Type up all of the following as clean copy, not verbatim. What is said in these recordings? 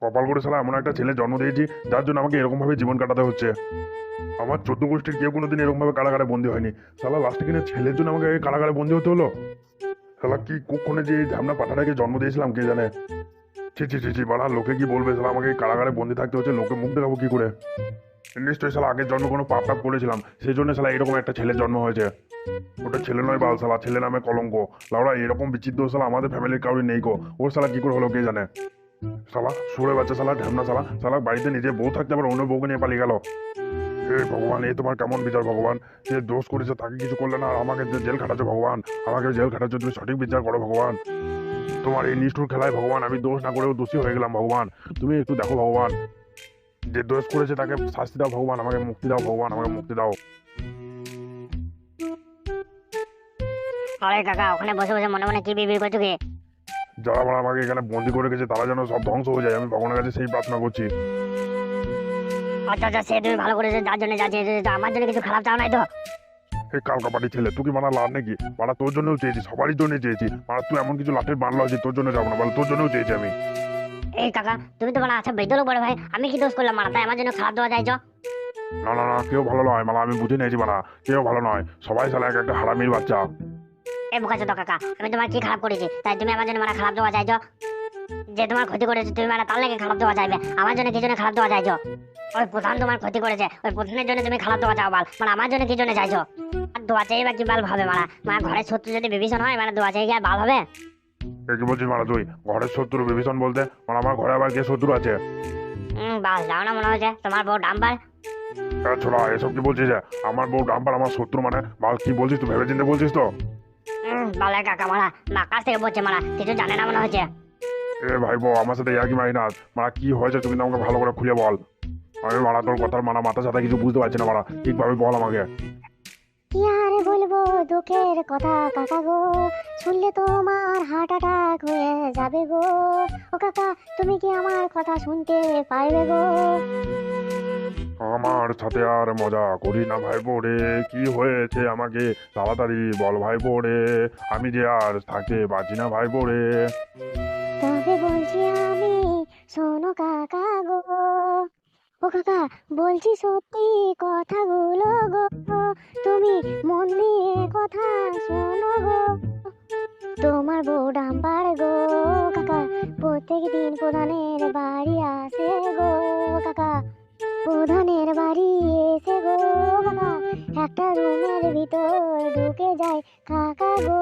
কপাল করে শালা এমন একটা ছেলে জন্ম দিয়েছি যার জন্য আমাকে এরকম ভাবে জীবন কাটাতে হচ্ছে। আমার 14 গোষ্ঠীর কেউ কোনোদিন এরকম ভাবে কারাগারে বন্দী হয়নি। শালা লাস্টে কিনা ছেলের জন্য আমাকে এই কারাগারে বন্দী হতে হলো। শালা কি কুক্ষণে যে ঝামনা পাঠাটাকে জন্ম দিয়েছিলাম কে জানে। ছি ছি ছি ছি বাড়া, লোকে কি বলবে শালা, আমাকে এই কারাগারে বন্দী থাকতে হচ্ছে, লোকে মুখ দেখাবো কি করে। নিশ্চয়ই শালা আগের জন্ম কোনো পাপ টাপ করেছিলাম, সেই জন্য শালা এরকম একটা ছেলের জন্ম হয়েছে। ওটা ছেলে নয় বাল, শালা ছেলে নামে কলঙ্ক। লাউড়া এরকম বিচিত্র শালা আমাদের ফ্যামিলির কাউরি নেই গো। ওর শালা কি করে হলো কে জানে। শালা সুরে বাচ্চা, শালা ঢ্যামনা শালা, শালা বাড়িতে নিজে বউ থাকতে আবার অন্য বউকে নিয়ে পালিয়ে গেল। হে ভগবান, এই তোমার কেমন বিচার ভগবান। যে দোষ করেছে তাকে কিছু করলে না, আর আমাকে যে জেল খাটাচ্ছ ভগবান, আমাকে জেল খাটাচ্ছ, তুমি সঠিক বিচার করো ভগবান। তোমার এই নিষ্ঠুর খেলায় ভগবান আমি দোষ না করেও দোষী হয়ে গেলাম ভগবান। তুমি একটু দেখো ভগবান, যে দোষ করেছে তাকে শাস্তি দাও ভগবান, আমাকে মুক্তি দাও ভগবান, আমাকে মুক্তি দাও। আরে কাকা, ওখানে বসে বসে মনে মনে কি বিড়বিড় করছো কি? যারা আমার আমাকে এখানে বন্দি করে গেছে তারা যেন সব ধ্বংস হয়ে যায়, আমি ভগবানের কাছে সেই প্রার্থনা করছি। আচ্ছা আচ্ছা, সে তুমি ভালো করেছো, যার জন্য যাচ্ছে, আমার জন্য কিছু খারাপ চাও নাই তো? এই কালকাপাটি ছেলে, তুই কি মানা লাভ নাকি? মানা তোর জন্যও চেয়েছি, সবারই জন্য চেয়েছি। মানা তুই এমন কিছু লাঠের বানলো আছে তোর জন্য যাবো না, বল তোর জন্যও চেয়েছি আমি। এই কাকা, তুমি তো মানে আচ্ছা বেদলো বড় ভাই, আমি কি দোষ করলাম মারা তাই আমার জন্য খারাপ দেওয়া যায়? না না না, কেউ ভালো নয় মালা, আমি বুঝে নিয়েছি মানা, কেউ ভালো নয়, সবাই শালা এক একটা হারামির বাচ্চা। এই বোকাচো তো কাকা, আমি তোমার কি খারাপ করেছি তাই তুমি আমার জন্য মানে খারাপ দেওয়া চাইছো? যে তোমার ক্ষতি করেছে তুমি মানে তার লাগে খারাপ দেওয়া চাইবে? আমার জন্য কি জন্য খারাপ দেওয়া চাইছো? ওই প্রধান তোমার ক্ষতি করেছে, ওই প্রধানের জন্য তুমি খারাপ দেওয়া চাও বাল, মানে আমার জন্য কি জন্য চাইছো? আর দোয়া চাই বা কি বাল হবে মারা? মানে ঘরের শত্রু যদি বিভীষণ হয় মানে দোয়া চাই কি আর বাল হবে? কি বলছিস মারা তুই? ঘরের শত্রু বিভীষণ বলতে মানে আমার ঘরে আবার কে শত্রু আছে? বাল যাও না মনে হচ্ছে তোমার বউ ডাম্বার। ছোড়া এসব কি বলছিস? আমার বউ ডাম্পার আমার শত্রু মানে? বাল কি বলছিস তুই, ভেবে চিন্তে বলছিস তো? বালের কাকা মারা, না কাছ থেকে বলছে মারা, কিছু জানে না মনে হচ্ছে। এ ভাই বউ, আমার সাথে ইয়ার্কি মারি না। মারা কি হয়েছে তুমি তো আমাকে ভালো করে খুলে বল। আমি মারা তোর কথার মানা মাথা সাথে কিছু বুঝতে পারছি না মারা, ঠিকভাবে বল আমাকে। কি আর বলবো দুঃখের কথা কাকা গো, শুনলে তোমার হার্ট অ্যাটাক হয়ে যাবে গো। ও কাকা, তুমি কি আমার কথা শুনতে পারবে গো? আমার সাথে আর মজা করি না ভাইপো রে, কি হয়েছে আমাকে তাড়াতাড়ি বল ভাইপো রে, আমি যে আর থাকতে পারছি না ভাইপো রে। তবে বলছি আমি, শোনো কাকা গো। ও কাকা, বলছি সত্যি কথাগুলো গো, তুমি মন দিয়ে কথা শোনো গো। তোমার বউ ডাম্বার গো কাকা, প্রত্যেক দিন প্রধানের বাড়ি আসে গো কাকা, প্রধানের বাড়ি এসে গো কাকা, একটা রুমের ভিতর ঢুকে যায় কাকা গো।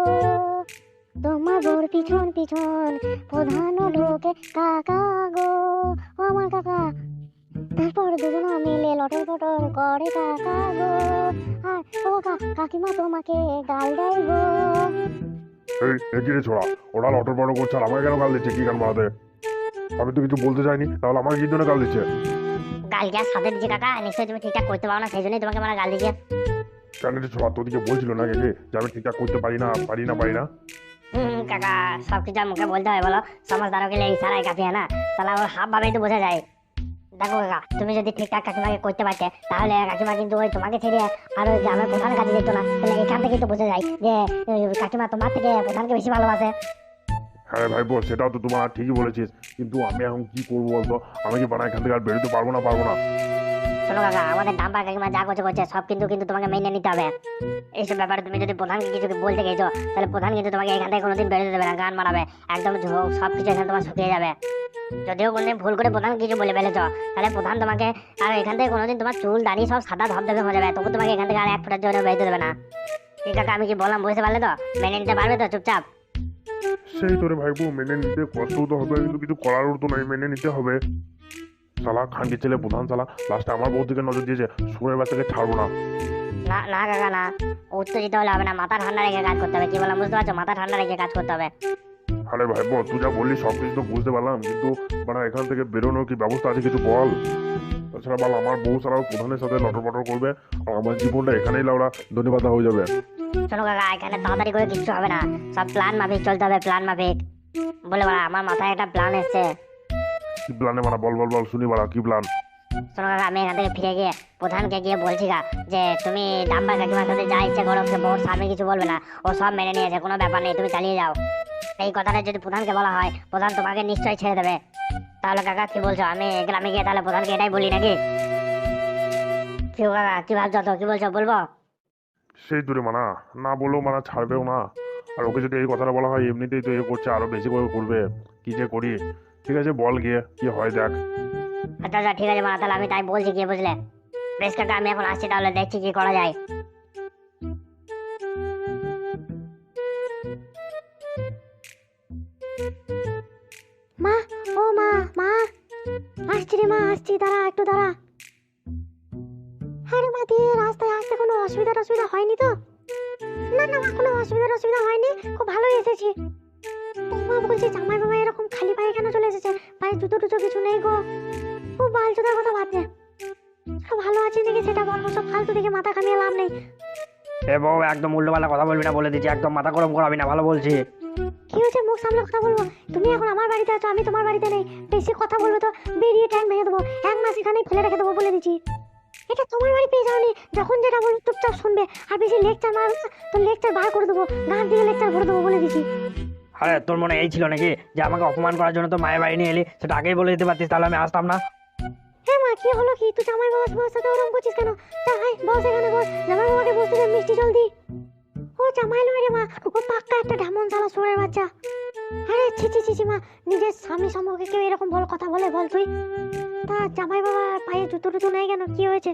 তোমার বউর পিছন পিছন প্রধানও ঢোকে কাকা গো, ও আমার কাকা। তারপর দুজনা মিলে লটর পটর করে কাকা গো, আর ও কাকিমা তোমাকে গাল দেয় গো। এই কি রে ছোড়া, ওরা লটর বড় করছে আর আমাকে কেন গাল দিচ্ছে, কি গান বাড়াতে? আমি তো কিছু বলতে চাইনি, তাহলে আমাকে কি জন্য গাল দিচ্ছে? গাল গ্যাস সাথে দিচ্ছে কাকা, নিশ্চয়ই তুমি ঠিকঠাক করতে পারো না সেই জন্যই তোমাকে মারা গাল দিচ্ছে। কেন রে ছোড়া, তোদিকে বলছিল না কে যে আমি ঠিকঠাক করতে পারি না পারি না পারি না? কাকা, সব কিছু আর মুখে বলতে হয় বলো? সমাজদারও গেলে ইশারায় কাঁপিয়ে না, তাহলে ওর হাব ভাবেই তো বোঝা যায়। দেখো কাকা, তুমি যদি ঠিকঠাক কাকিমাকে করতে পারতে তাহলে কাকিমা কিন্তু ওই তোমাকে ছেড়ে আর ওই গ্রামের প্রধান কাজে যেত না। তাহলে এখান থেকেই তো বোঝা যায় যে কাকিমা তোমার থেকে প্রধানকে বেশি ভালোবাসে। হ্যাঁ ভাই বল, সেটাও তো তোমার ঠিকই বলেছিস, কিন্তু আমি এখন কি করবো বলতো? আমি কি বানা এখান থেকে আর বেরোতে পারবো না পারবো না? শোনো কাকা, আমাদের ডাম্বার কাকিমা যা করছে করছে, সব কিন্তু কিন্তু তোমাকে মেনে নিতে হবে। এইসব ব্যাপারে তুমি যদি প্রধানকে কিছু বলতে গেছো তাহলে প্রধান কিন্তু তোমাকে এখান থেকে কোনোদিন বেরোতে দেবে না, গান মারাবে একদম, সব কিছু এখানে তোমার শুকিয়ে যাবে। যদিও কোনদিন ভুল করে প্রধান কিছু বলে ফেলেছো তাহলে প্রধান তোমাকে আর এখান থেকে কোনোদিন তোমার চুল দাড়ি সব সাদা ধবধবে হয়ে যাবে, তবু তোমাকে এখান থেকে আর এক ফোঁটার জন্য বেরোতে দেবে না। ঠিক আছে, আমি কি বললাম বুঝতে পারলে তো? মেনে নিতে পারবে তো চুপচাপ? সেই তোরে ভাইবো, মেনে নিতে কষ্টও তো হবে কিন্তু কিছু করারও তো নাই, মেনে নিতে হবে। শালা খানকি ছেলে প্রধান শালা লাস্টে আমার বউ দিকে নজর দিয়েছে, সুরের বাচ্চাকে ছাড়বো না। না না কাকা না, উত্তেজিত হলে হবে না, মাথা ঠান্ডা রেখে কাজ করতে হবে। কি বললাম বুঝতে পারছো? মাথা ঠান্ডা রেখে কাজ করতে হবে। আরে ভাইবো, তুই যা বললি সব কিছু তো বুঝতে পারলাম, কিন্তু মানে এখান থেকে বেরোনোর কি ব্যবস্থা আছে কিছু বল। তাছাড়া বল, আমার বউ ছাড়াও প্রধানের সাথে লটর পটর করবে আর আমার জীবনটা এখানেই লাউড়া ধন্যবাদ হয়ে যাবে। শোনো কাকা, এখানে তাড়াতাড়ি করে কিচ্ছু হবে না, সব প্ল্যান মাফিক চলতে হবে, প্ল্যান মাফিক। বলে বাড়া, আমার মাথায় একটা প্ল্যান এসছে। কি প্ল্যানে মারা? বল বল বল, শুনি বাড়া, কি প্ল্যান? শোনো কাকা, আমি এখান থেকে ফিরে গিয়ে প্রধানকে গিয়ে বলছি গা যে তুমি ডাম্বার কাকিমার সাথে যা ইচ্ছে করো, বউর সামনে কিছু বলবে না, ও সব মেনে নিয়েছে, কোনো ব্যাপার নেই, তুমি চালিয়ে যাও। এই কথাটা যদি প্রধানকে বলা হয় প্রধান তোমাকে নিশ্চয়ই ছেড়ে দেবে। তাহলে কাকা কি বলছো, আমি গ্রামে গিয়ে তাহলে প্রধানকে এটাই বলি নাকি? কি গো কাকা, কি ভাবছো তো, কি বলছো বলবো? সেই দূরে মানা, না বললেও মানা ছাড়বেও না। আর ওকে যদি এই কথাটা বলা হয় এমনিতেই তো এ করছে, আরো বেশি করে করবে। কি যে করি। ঠিক আছে বল গিয়ে কি হয় দেখ। আচ্ছা আচ্ছা ঠিক আছে মানা, তাহলে আমি তাই বলছি গিয়ে, বুঝলে? বেশ কাকা, আমি এখন আসছি, তাহলে দেখছি কি করা যায়। মা, ও মা, মা, আসছি রে মা, আসছি, দাঁড়া একটু দাঁড়া। আরে মা, দিয়ে রাস্তায় আসতে কোনো অসুবিধা হয়নি তো? না না মা, কোনো অসুবিধা হয়নি, খুব ভালোই এসেছি। ও মা, বলছি জামাই বাবা এরকম খালি পায়ে কেন চলে এসেছে? পায়ে জুতো টুতো কিছু নেই গো। ও বালচোদার কথা বাদ দে, সব ভালো আছে নাকি সেটা বলবো, সব ফালতু দেখে মাথা ঘামিয়ে লাভ নেই। এ বউ, একদম উল্টোপাল্টা কথা বলবি না বলে দিচ্ছি, একদম মাথা গরম করাবি না, ভালো বলছি। কি হয়েছে, মুখ সামলে কথা বলবো। তুমি এখন আমার বাড়িতে আছো, আমি তোমার বাড়িতে নেই। বেশি কথা বলবে তো বেরিয়ে ট্যাং ভেঙে দেবো, 1 মাস এখানেই ফেলে রেখে দেবো বলে দিচ্ছি। এটা তোমার বাড়ি পেয়ে যাওনি, যখন যেটা বলবো চুপচাপ শুনবে, আর বেশি লেকচার মারবে না তো লেকচার বার করে দেবো, গান দিয়ে লেকচার ভরে দেবো বলে দিচ্ছি। আরে তোর মনে এই ছিল নাকি যে আমাকে অপমান করার জন্য তো মায়ের বাড়ি নিয়ে এলি? সেটা আগেই বলে দিতে পারতিস, তাহলে আমি আসতাম না। হ্যাঁ মা, কি হলো কি, তুই জামাই বাবার সাথে ওরকম করছিস কেন? যা ভাই বস, এখানে বস, জামাই বাবাকে বসতে দে, মিষ্টি জল দি। ও জামাই নয় রে মা, ও পাক্কা একটা ঢামন শালা শুয়োরের বাচ্চা। আরে ছি ছি ছি ছি মা, নিজের স্বামী সম্পর্কে কেউ এরকম কথা বলে বল তুই? তা জামাই বাবা পায়ে জুতো টুতো নেই কেন, কি হয়েছে?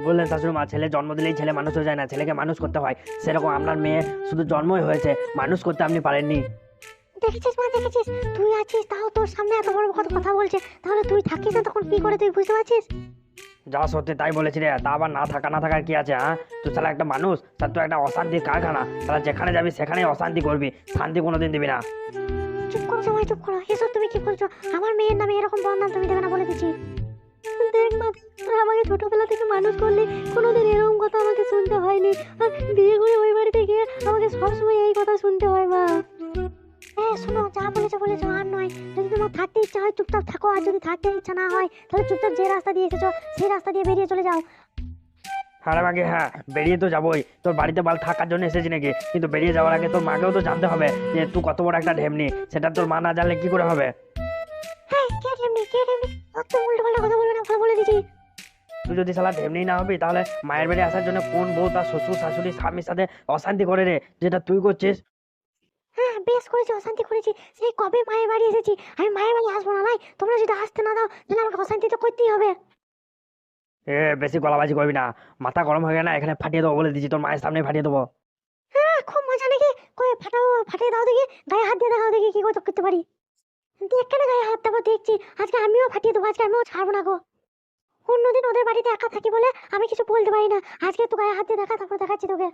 বললেন শাশুড়ি মা, ছেলে জন্ম দিলেই ছেলে মানুষ হয়ে যায় না, ছেলেকে মানুষ করতে হয়। সেরকম আপনার মেয়ে শুধু জন্মই হয়েছে, মানুষ করতে আপনি পারেননি। দেখেছিস মা, দেখেছিস, তুই আছিস তাও তোর সামনে এত বড় কথা বলছে, তাহলে তুই থাকিস না তখন কি করে, তুই বুঝতে পারছিস? যা সত্যি তাই বলেছি রে, তা আবার না থাকার কি আছে? হ্যাঁ, তুই শালা একটা মানুষ, তার তো একটা অশান্তির কারখানা, তাহলে যেখানে যাবি সেখানেই অশান্তি করবি, শান্তি কোনোদিন দিবি না। চুপ করো জামাই, চুপ করো, এসব তুমি কি বলছো? আমার মেয়ের নামে এরকম বদনাম তুমি দেবে না বলে দিচ্ছি। দেখ মা, তোরা আমাকে ছোটবেলা থেকে মানুষ করলি, কোনোদিন এরকম কথা আমাকে শুনতে হয়নি, আর বিয়ে করে ওই বাড়িতে গিয়ে আমাকে সবসময় এই কথা শুনতে হয় মা। হ্যাঁ শোনো, যা বলেছো আর নয়, যদি তোমার থাকতে ইচ্ছা হয় চুপচাপ থাকো, আর যদি থাকতে ইচ্ছা না হয় তাহলে চুপচাপ যে রাস্তা দিয়ে এসেছো সেই রাস্তা দিয়ে বেরিয়ে চলে যাও। আরে বাকি হ্যাঁ, বেরিয়ে তো যাবোই, তোর বাড়িতে বাল থাকার জন্য এসেছি নাকি? কিন্তু বেরিয়ে যাওয়ার আগে তোর মাকেও তো জানতে হবে যে তুই কত বড় একটা ঢেমনি, সেটা তোর মা না জানলে কি করে হবে? হ্যাঁ, কে ঢেমনি, অত উল্টো পাল্টা কথা বলবে না, ভালো বলে দিচ্ছি। তুই যদি শালা ঢেমনি না হবি, তাহলে মায়ের বাড়ি আসার জন্য কোন বউ তার শ্বশুর শাশুড়ি স্বামীর সাথে অশান্তি করে রে, যেটা তুই করছিস? হ্যাঁ বেশ করেছি, অশান্তি করেছি, সেই কবে মায়ের বাড়ি এসেছি, আমি মায়ের বাড়ি আসবো না লাই, তোমরা যদি আসতে না দাও তাহলে আমাকে অশান্তি তো করতেই হবে। বেশি গলাবাজি করবি না, মাথা গরম হয়ে গেলে না এখানে ফাটিয়ে দেবো বলে দিচ্ছি, তোর মায়ের সামনে ফাটিয়ে দেবো। হ্যাঁ খুব মজা নাকি, কই ফাটাও, ফাটিয়ে দাও দেখি, গায়ে হাত দিয়ে দেখাও দেখি কি করে করতে পারি। দেখ কেন গায়ে হাত দেবো, দেখছি আজকে আমিও ফাটিয়ে দেবো, আজকে আমিও ছাড়বো না গো। অন্যদিন ওদের বাড়িতে একা থাকি বলে আমি কিছু বলতে পারি না, আজকে তো গায়ে হাত দিয়ে দেখা, তারপর দেখাচ্ছি তোকে।